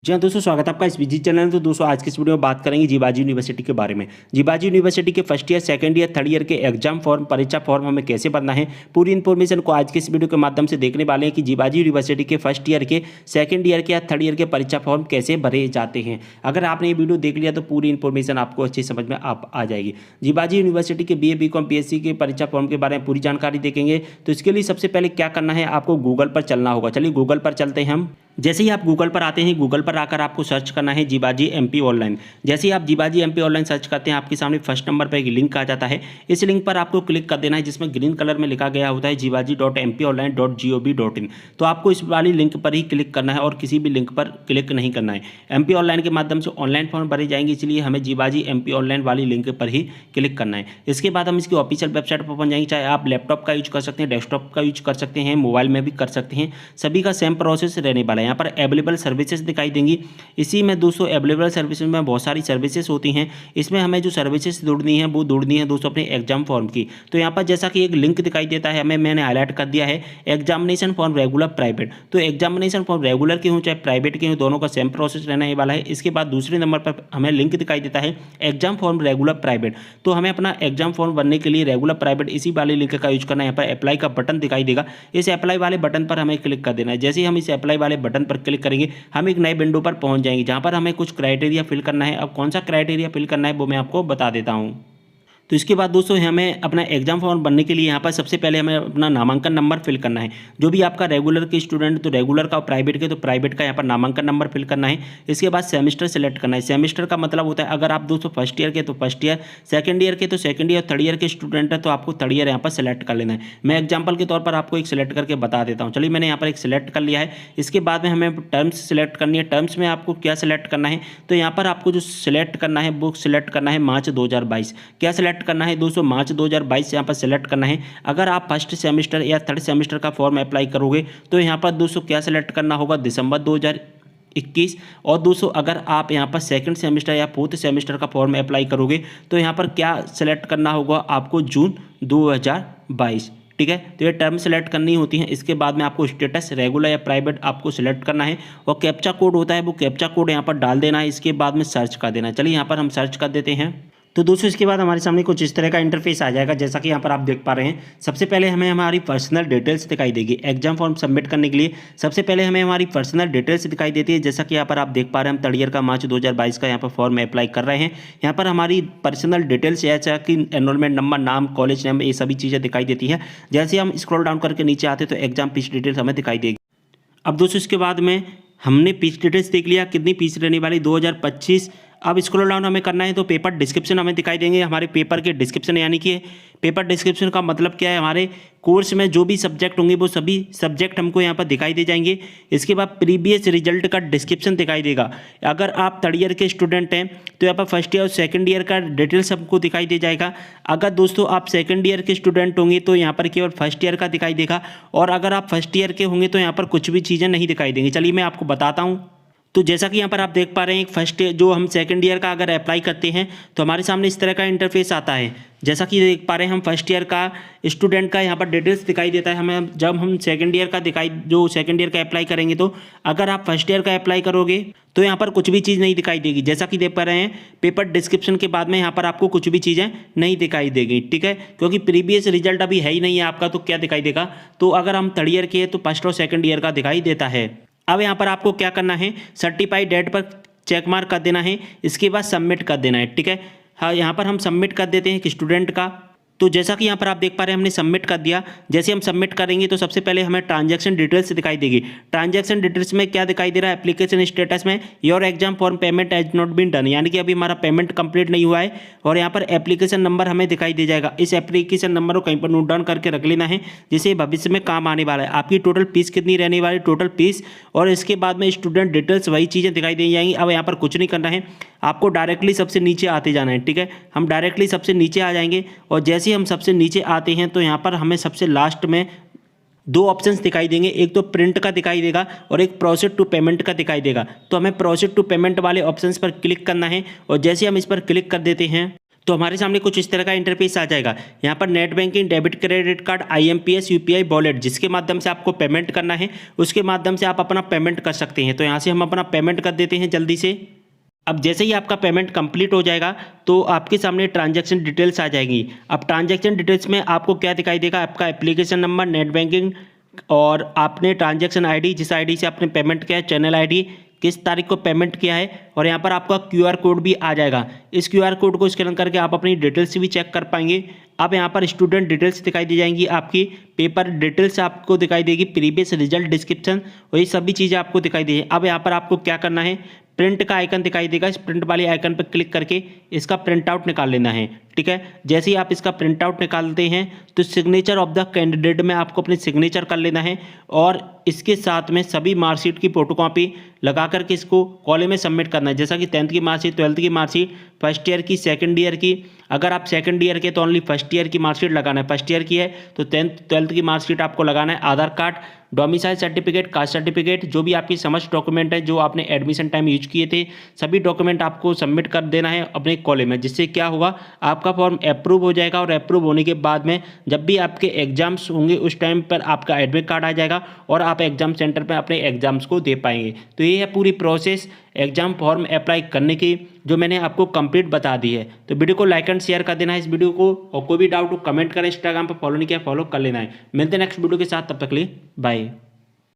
जी हाँ दोस्तों, स्वागत है आपका इस विजी चैनल में। तो दोस्तों आज की इस वीडियो में बात करेंगे जीबाजी यूनिवर्सिटी के बारे में। जीबाजी यूनिवर्सिटी के first year, second year, third year के एग्जाम फॉर्म, परीक्षा फॉर्म हमें कैसे भरना है, पूरी इन्फॉर्मेशन को आज के इस वीडियो के माध्यम से देखने वाले हैं कि जीबाजी यूनिवर्सिटी के फर्स्ट ईयर के, सेकंड ईयर के या थर्ड ईयर के परीक्षा फॉर्म कैसे भरे जाते हैं। अगर आपने ये वीडियो देख लिया तो पूरी इन्फॉर्मेशन आपको अच्छी समझ में आ जाएगी। जीबाजी यूनिवर्सिटी के BA BCom PSC के परीक्षा फॉर्म के बारे में पूरी जानकारी देखेंगे। तो इसके लिए सबसे पहले क्या करना है, आपको गूगल पर चलना होगा। चलिए गूगल पर चलते हैं हम। जैसे ही आप गूगल पर आते हैं, गूगल पर आकर आपको सर्च करना है जीबाजी MP ऑनलाइन। जैसे ही आप जीबाजी MP ऑनलाइन सर्च करते हैं, आपके सामने फर्स्ट नंबर पर एक लिंक आ जाता है। इस लिंक पर आपको क्लिक कर देना है, जिसमें ग्रीन कलर में लिखा गया होता है jibaji.mponline.gov.in। तो आपको इस वाली लिंक पर ही क्लिक करना है और किसी भी लिंक पर क्लिक नहीं करना है। MP ऑनलाइन के माध्यम से ऑनलाइन फॉर्म भरे जाएंगे, इसलिए हमें जीबाजी MP ऑनलाइन वाली लिंक पर ही क्लिक करना है। इसके बाद हम इसकी ऑफिशियल वेबसाइट पर पहुंच जाएंगे। चाहे आप लैपटॉप का यूज कर सकते हैं, डेस्कटॉप का यूज कर सकते हैं, मोबाइल में भी कर सकते हैं, सभी का सेम प्रोसेस रहने वाला है। यहाँ पर अवेलेबल सर्विसेज दिखाई देंगी। इसी में दोस्तों अवेलेबल सर्विसेज में बहुत सारी सर्विसेज होती हैं। इसमें हमें जो सर्विसेज ढूंढनी है वो ढूंढनी है दोस्तों अपने एग्जाम फॉर्म की। तो यहाँ पर जैसा कि एक लिंक दिखाई देता है, मैंने हाईलाइट कर दिया है, एग्जामिनेशन फॉर्म रेगुलर प्राइवेट। तो एग्जामिनेशन फॉर्म रेगुलर के हों चाहे प्राइवेट के हों, दोनों का सेम प्रोसेस रहने वाला है। इसके बाद दूसरे नंबर पर हमें लिंक दिखाई देता है एग्जाम फॉर्म रेगुलर प्राइवेट। तो हमें अपना एग्जाम फॉर्म भरने के लिए रेगुलर प्राइवेट इसी वाले लिंक का यूज करना है। यहाँ पर अप्लाई का बटन दिखाई देगा, इस अप्लाई वाले बटन पर हमें क्लिक कर देना है। जैसे ही हम इस अप्लाई वाले बटन पर क्लिक करेंगे, हम एक नए विंडो पर पहुंच जाएंगे, जहां पर हमें कुछ क्राइटेरिया फिल करना है। अब कौन सा क्राइटेरिया फिल करना है वो मैं आपको बता देता हूं। तो इसके बाद दोस्तों हमें अपना एग्जाम फॉर्म भरने के लिए यहाँ पर सबसे पहले हमें अपना नामांकन नंबर फिल करना है। जो भी आपका रेगुलर के स्टूडेंट तो रेगुलर का, और प्राइवेट के तो प्राइवेट का यहाँ पर नामांकन नंबर फिल करना है। इसके बाद सेमेस्टर सेलेक्ट करना है। सेमेस्टर का मतलब होता है अगर आप दोस्तों फर्स्ट ईयर के तो फर्स्ट ईयर, सेकंड ईयर के तो सेकंड ईयर, थर्ड ईयर के स्टूडेंट है तो आपको थर्ड ईयर यहाँ पर सेलेक्ट कर लेना है। मैं एग्जाम्पल के तौर पर आपको एक सेलेक्ट करके बता देता हूँ। चलिए मैंने यहाँ पर एक सेलेक्ट कर लिया है। इसके बाद में हमें टर्म्स सेलेक्ट करनी है। टर्म्स में आपको क्या सेलेक्ट करना है, तो यहाँ पर आपको जो सिलेक्ट करना है वो सिलेक्ट करना है मार्च 2022। क्या सिलेक्ट करना है दोस्तों, मार्च 2022 यहाँ पर सेलेक्ट करना है। अगर आप फर्स्ट सेमेस्टर या थर्ड सेमेस्टर का फॉर्म अप्लाई करोगे तो यहाँ पर दोस्तों क्या सेलेक्ट करना होगा, दिसंबर 2021। और दोस्तों अगर आप यहाँ पर सेकंड सेमेस्टर या फोर्थ सेमेस्टर का फॉर्म अप्लाई करोगे तो यहाँ पर क्या सेलेक्ट करना होगा आपको, जून 2022। ठीक है, तो ये टर्म सेलेक्ट करनी होती है। इसके बाद में आपको स्टेटस रेगुलर या प्राइवेट आपको सेलेक्ट करना है और कैप्चा कोड होता है, वो कैप्चा कोड यहाँ पर डाल देना है। इसके बाद में सर्च कर देना है। चलिए यहाँ पर हम सर्च कर देते हैं। तो दोस्तों इसके बाद हमारे सामने कुछ इस तरह का इंटरफेस आ जाएगा, जैसा कि यहाँ पर आप देख पा रहे हैं। सबसे पहले हमें हमारी पर्सनल डिटेल्स दिखाई देगी। एग्जाम फॉर्म सबमिट करने के लिए सबसे पहले हमें हमारी पर्सनल डिटेल्स दिखाई देती है। जैसा कि यहाँ पर आप देख पा रहे हैं, हम थर्ड ईयर का मार्च 2022 का यहाँ पर फॉर्म अप्लाई कर रहे हैं। यहाँ पर हमारी पर्सनल डिटेल्स जैसा कि एनरोलमेंट नंबर, नाम, कॉलेज नेम, ये सभी चीज़ें दिखाई देती है। जैसे हम स्क्रॉल डाउन करके नीचे आते तो एग्जाम फीस डिटेल्स हमें दिखाई देगी। अब दोस्तों इसके बाद में हमने फीस डिटेल्स देख लिया, कितनी फीस रहने वाली 2025। अब स्क्रॉल डाउन हमें करना है तो पेपर डिस्क्रिप्शन हमें दिखाई देंगे। हमारे पेपर के डिस्क्रिप्शन, यानी कि पेपर डिस्क्रिप्शन का मतलब क्या है, हमारे कोर्स में जो भी सब्जेक्ट होंगे वो सभी सब्जेक्ट हमको यहाँ पर दिखाई दे जाएंगे। इसके बाद प्रीवियस रिजल्ट का डिस्क्रिप्शन दिखाई देगा। अगर आप थर्ड ईयर के स्टूडेंट हैं तो यहाँ पर फर्स्ट ईयर और सेकंड ईयर का डिटेल्स हमको दिखाई दे जाएगा। अगर दोस्तों आप सेकंड ईयर के स्टूडेंट होंगे तो यहाँ पर केवल फर्स्ट ईयर का दिखाई देगा, और अगर आप फर्स्ट ईयर के होंगे तो यहाँ पर कुछ भी चीज़ें नहीं दिखाई देंगी। चलिए मैं आपको बताता हूँ। तो जैसा कि यहाँ पर आप देख पा रहे हैं, फर्स्ट जो हम सेकंड ईयर का अगर अप्लाई करते हैं तो हमारे सामने इस तरह का इंटरफेस आता है। जैसा कि देख पा रहे हैं, हम फर्स्ट ईयर का स्टूडेंट का यहाँ पर डिटेल्स दिखाई देता है हमें। जब हम सेकंड ईयर का जो सेकंड ईयर का अप्लाई करेंगे तो अगर आप फर्स्ट ईयर का अप्लाई करोगे तो यहाँ पर कुछ भी चीज़ नहीं दिखाई देगी। जैसा कि देख पा रहे हैं, पेपर डिस्क्रिप्शन के बाद में यहाँ पर आपको कुछ भी चीज़ें नहीं दिखाई देगी। ठीक है, क्योंकि प्रीवियस रिजल्ट अभी है ही नहीं है आपका, तो क्या दिखाई देगा। तो अगर हम थर्ड ईयर के हैं तो फर्स्ट और सेकंड ईयर का दिखाई देता है। अब यहाँ पर आपको क्या करना है, सर्टिफाइड डेट पर चेक मार्क कर देना है। इसके बाद सबमिट कर देना है। ठीक है, हाँ यहाँ पर हम सबमिट कर देते हैं कि स्टूडेंट का। तो जैसा कि यहाँ पर आप देख पा रहे हैं, हमने सबमिट कर दिया। जैसे हम सबमिट करेंगे तो सबसे पहले हमें ट्रांजैक्शन डिटेल्स दिखाई देगी। ट्रांजैक्शन डिटेल्स में क्या दिखाई दे रहा है, एप्लीकेशन स्टेटस में your exam form payment has not been done, यानी कि अभी हमारा पेमेंट कंप्लीट नहीं हुआ है। और यहाँ पर एप्लीकेशन नंबर हमें दिखाई दे जाएगा। इस एप्लीकेशन नंबर को कहीं पर नोट डाउन करके रख लेना है, जिसे भविष्य में काम आने वाला है। आपकी टोटल फीस कितनी रहने वाली, टोटल फीस, और इसके बाद में स्टूडेंट डिटेल्स, वही चीज़ें दिखाई दे जाएंगी। अब यहाँ पर कुछ नहीं करना है, आपको डायरेक्टली सबसे नीचे आते जाना है। ठीक है, हम डायरेक्टली सबसे नीचे आ जाएंगे, और जैसे ही हम सबसे नीचे आते हैं तो यहाँ पर हमें सबसे लास्ट में दो ऑप्शंस दिखाई देंगे। एक तो प्रिंट का दिखाई देगा और एक प्रोसीड टू पेमेंट का दिखाई देगा। तो हमें प्रोसीड टू पेमेंट वाले ऑप्शंस पर क्लिक करना है, और जैसे हम इस पर क्लिक कर देते हैं तो हमारे सामने कुछ इस तरह का इंटरफेस आ जाएगा। यहाँ पर net banking, debit credit card, IMPS, UPI wallet जिसके माध्यम से आपको पेमेंट करना है उसके माध्यम से आप अपना पेमेंट कर सकते हैं। तो यहाँ से हम अपना पेमेंट कर देते हैं जल्दी से। अब जैसे ही आपका पेमेंट कंप्लीट हो जाएगा तो आपके सामने ट्रांजैक्शन डिटेल्स आ जाएंगी। अब ट्रांजैक्शन डिटेल्स में आपको क्या दिखाई देगा, आपका एप्लीकेशन नंबर, नेट बैंकिंग और आपने ट्रांजैक्शन आईडी, जिस आईडी से आपने पेमेंट किया है, चैनल आईडी, किस तारीख को पेमेंट किया है, और यहाँ पर आपका QR कोड भी आ जाएगा। इस QR कोड को स्कैन करके आप अपनी डिटेल्स भी चेक कर पाएंगे। अब यहाँ पर स्टूडेंट डिटेल्स दिखाई दी जाएंगी, आपकी पेपर डिटेल्स आपको दिखाई देगी, प्रीवियस रिजल्ट डिस्क्रिप्शन, और ये सभी चीज़ें आपको दिखाई देगी। अब यहाँ पर आपको क्या करना है, प्रिंट का आइकन दिखाई देगा, इस प्रिंट वाले आइकन पर क्लिक करके इसका प्रिंट आउट निकाल लेना है। ठीक है, जैसे ही आप इसका प्रिंट आउट निकालते हैं तो सिग्नेचर ऑफ द कैंडिडेट में आपको अपनी सिग्नेचर कर लेना है और इसके साथ में सभी मार्कशीट की फोटोकॉपी लगा करके इसको कॉलेज में सबमिट करना है। जैसा कि 10th की मार्कशीट, 12th की मार्कशीट, फर्स्ट ईयर की, सेकंड ईयर की। अगर आप सेकंड ईयर के तो ओनली फर्स्ट ईयर की मार्कशीट लगाना है, फर्स्ट ईयर की है तो 10th 12th की मार्कशीट आपको लगाना है। Aadhaar card, domicile certificate, caste certificate, जो भी आपकी समस्त डॉक्यूमेंट है जो आपने एडमिशन टाइम यूज किए थे, सभी डॉक्यूमेंट आपको सबमिट कर देना है अपने कॉलेज में। जिससे क्या होगा, आपका फॉर्म अप्रूव हो जाएगा और अप्रूव होने के बाद में जब भी आपके एग्जाम्स होंगे उस टाइम पर आपका एडमिट कार्ड आ जाएगा और आप एग्जाम सेंटर पर अपने एग्जाम्स को दे पाएंगे। तो ये है पूरी प्रोसेस एग्जाम फॉर्म अप्लाई करने की, जो मैंने आपको कंप्लीट बता दी है। तो वीडियो को लाइक एंड शेयर कर देना है इस वीडियो को, और कोई भी डाउट हो कमेंट करें, इंस्टाग्राम पर फॉलो नहीं किया फॉलो कर लेना है। मिलते हैं नेक्स्ट वीडियो के साथ, तब तक के लिए बाय।